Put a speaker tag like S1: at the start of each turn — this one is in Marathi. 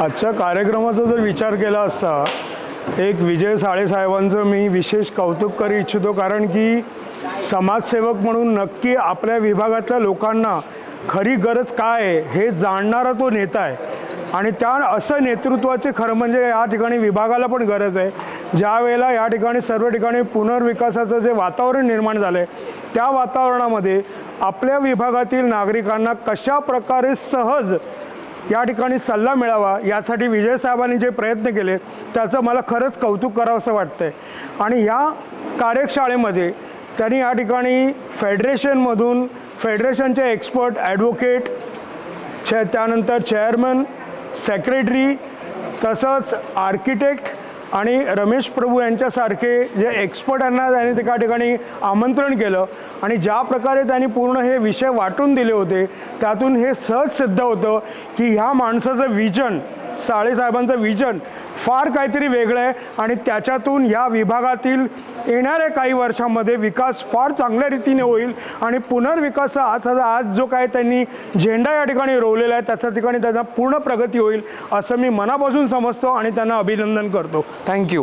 S1: आजच्या कार्यक्रमाचा जर विचार केला असता एक विजय साळे साहेबांचं मी विशेष कौतुक करू इच्छितो, कारण की समाजसेवक म्हणून नक्की आपल्या विभागातल्या लोकांना खरी गरज काय आहे हे जाणणारा तो नेता आहे आणि त्या असं नेतृत्वाचे खरं म्हणजे या ठिकाणी विभागाला पण गरज आहे। ज्या वेळेला या ठिकाणी सर्व ठिकाणी पुनर्विकासाचं जे वातावरण निर्माण झालं आहे त्या वातावरणामध्ये आपल्या विभागातील नागरिकांना कशा प्रकारे सहज या ठिकाणी सल्ला मिळावा यासाठी विजय साहेबांनी जे प्रयत्न केले त्याचं मला खरंच कौतुक करावंसं वाटतंय। आणि या कार्यशाळेमध्ये त्यांनी या ठिकाणी फेडरेशनमधून फेडरेशनचे एक्सपर्ट ॲडव्होकेट त्यानंतर चेअरमन सेक्रेटरी तसंच आर्किटेक्ट आणि रमेश प्रभू यांच्यासारखे जे एक्सपर्टांना त्यांनी त्या ठिकाणी आमंत्रण केलं आणि ज्या प्रकारे त्यांनी पूर्ण हे विषय वाटून दिले होते त्यातून हे सहज सिद्ध होतं की ह्या माणसाचं विजन साळेसाहेबांचं विजन फार काहीतरी वेगळं आहे आणि त्याच्यातून या विभागातील येणाऱ्या काही वर्षांमध्ये विकास फार चांगल्या रीतीने होईल आणि पुनर्विकासाचा आज जो काय त्यांनी झेंडा या ठिकाणी रोवलेला आहे त्याच्या ठिकाणी त्यांना पूर्ण प्रगती होईल असं मी मनापासून समजतो आणि त्यांना अभिनंदन करतो। थँक्यू।